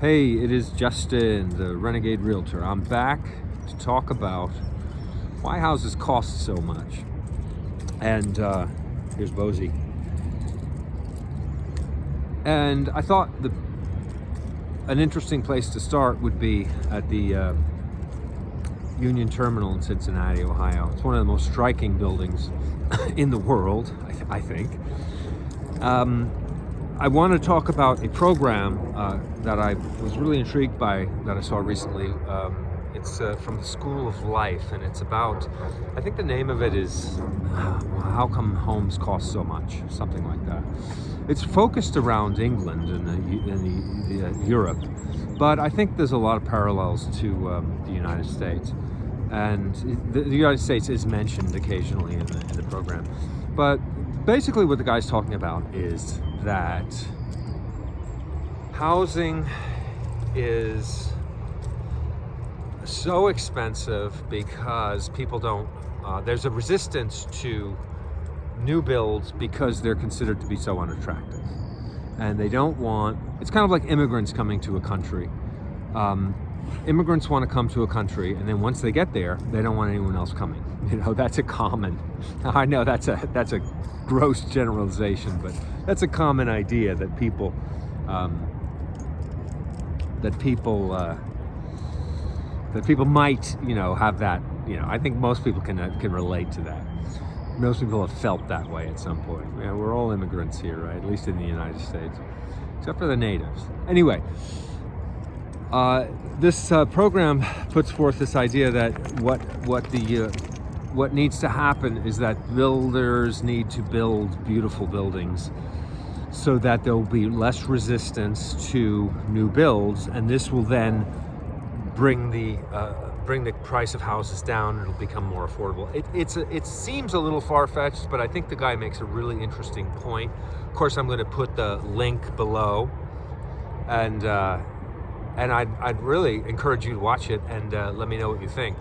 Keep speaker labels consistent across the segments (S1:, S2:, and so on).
S1: Hey, it is Justin, the Renegade Realtor. I'm back to talk about why houses cost so much. And here's Bozy. And I thought an interesting place to start would be at the Union Terminal in Cincinnati, Ohio. It's one of the most striking buildings in the world, I think. I want to talk about a program that I was really intrigued by that I saw recently. It's from the School of Life, and it's about, I think the name of it is How Come Homes Cost So Much, something like that. It's focused around England and Europe, but I think there's a lot of parallels to the United States. And the United States is mentioned occasionally in the program. But basically what the guy's talking about is that housing is so expensive because people don't, there's a resistance to new builds because they're considered to be so unattractive. And they don't want, it's kind of like immigrants coming to a country. Immigrants want to come to a country, and then once they get there, they don't want anyone else coming. You know, that's a common, I know that's a gross generalization, but that's a common idea that people might, have that. I think most people can relate to that. Most people have felt that way at some point. We're all immigrants here, right? At least in the United States, except for the natives. Anyway, this program puts forth this idea that what needs to happen is that builders need to build beautiful buildings so that there will be less resistance to new builds, and this will then bring the price of houses down. It'll become more affordable. It seems a little far-fetched, but I think the guy makes a really interesting point. Of course, I'm going to put the link below, and I'd really encourage you to watch it and let me know what you think.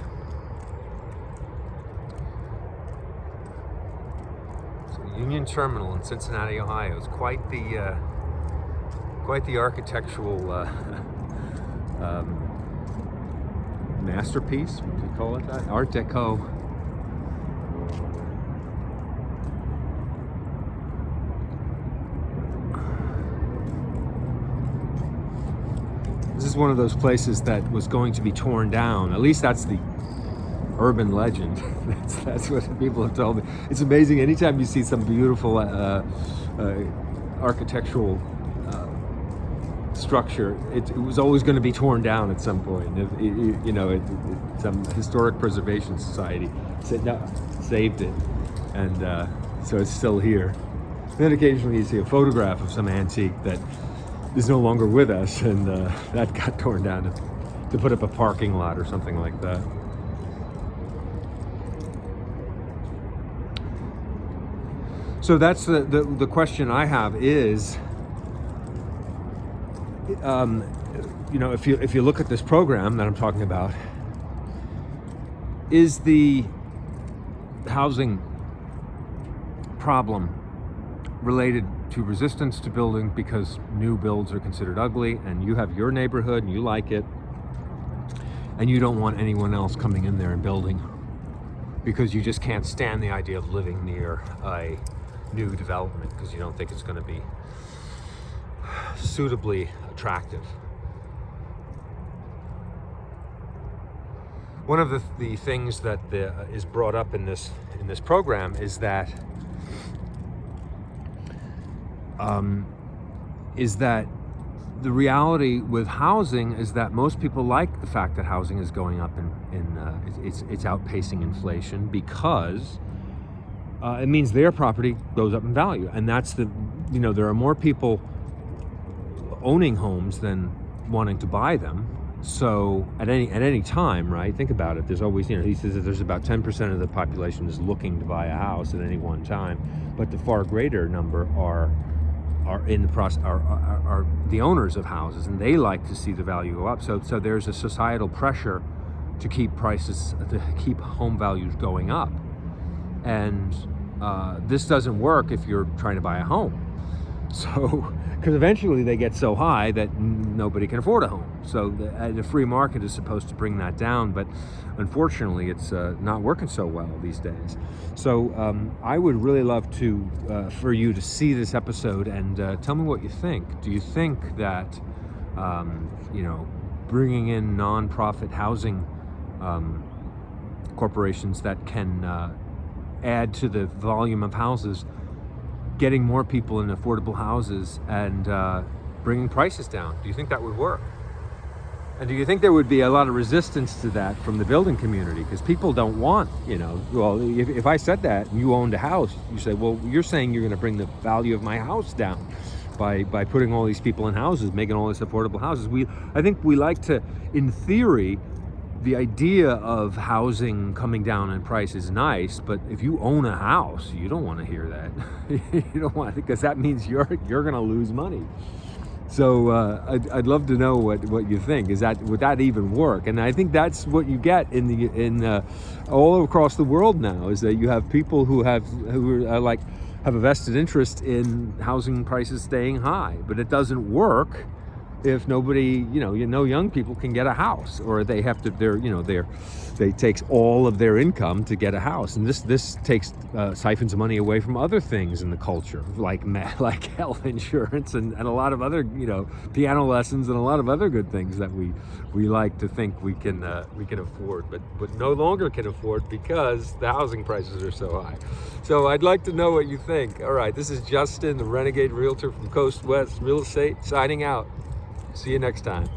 S1: Union Terminal in Cincinnati, Ohio. It's quite the architectural masterpiece. Would you call it that? Art Deco. This is one of those places that was going to be torn down. At least that's the urban legend. That's what people have told me. It's amazing. Anytime you see some beautiful architectural structure, it was always going to be torn down at some point. Some historic preservation society said no, saved it, and so it's still here. Then occasionally you see a photograph of some antique that is no longer with us, and that got torn down to put up a parking lot or something like that. So that's the question I have is, if you look at this program that I'm talking about, is the housing problem related to resistance to building because new builds are considered ugly, and you have your neighborhood and you like it, and you don't want anyone else coming in there and building because you just can't stand the idea of living near a new development because you don't think it's going to be suitably attractive. One of the things that is brought up in this program is that the reality with housing is that most people like the fact that housing is going up it's outpacing inflation because it means their property goes up in value, and that's there are more people owning homes than wanting to buy them. So at any time, right? Think about it. There's always, he says that there's about 10% of the population is looking to buy a house at any one time, but the far greater number are in the process are the owners of houses, and they like to see the value go up. So there's a societal pressure to keep home values going up, and this doesn't work if you're trying to buy a home. So because eventually they get so high that nobody can afford a home. So the free market is supposed to bring that down, but unfortunately it's not working so well these days. So I would really love to for you to see this episode and tell me what you think. Do you think that bringing in nonprofit housing corporations that can add to the volume of houses, getting more people in affordable houses and bringing prices down, do you think that would work? And do you think there would be a lot of resistance to that from the building community? Because people don't want, well, if I said that and you owned a house, you say, well, you're saying you're going to bring the value of my house down by putting all these people in houses, making all these affordable houses. I think we like to, in theory, the idea of housing coming down in price is nice, but if you own a house, you don't want to hear that. You don't want, because that means you're going to lose money. So I'd love to know what you think. Would that even work? And I think that's what you get in all across the world now, is that you have people who have a vested interest in housing prices staying high, but it doesn't work if nobody, young people can get a house, or they have to, they takes all of their income to get a house, and this takes siphons money away from other things in the culture, like health insurance and a lot of other, piano lessons and a lot of other good things that we like to think we can afford, but no longer can afford because the housing prices are so high. So I'd like to know what you think. All right, this is Justin, the Renegade Realtor from Coast West Real Estate, signing out. See you next time.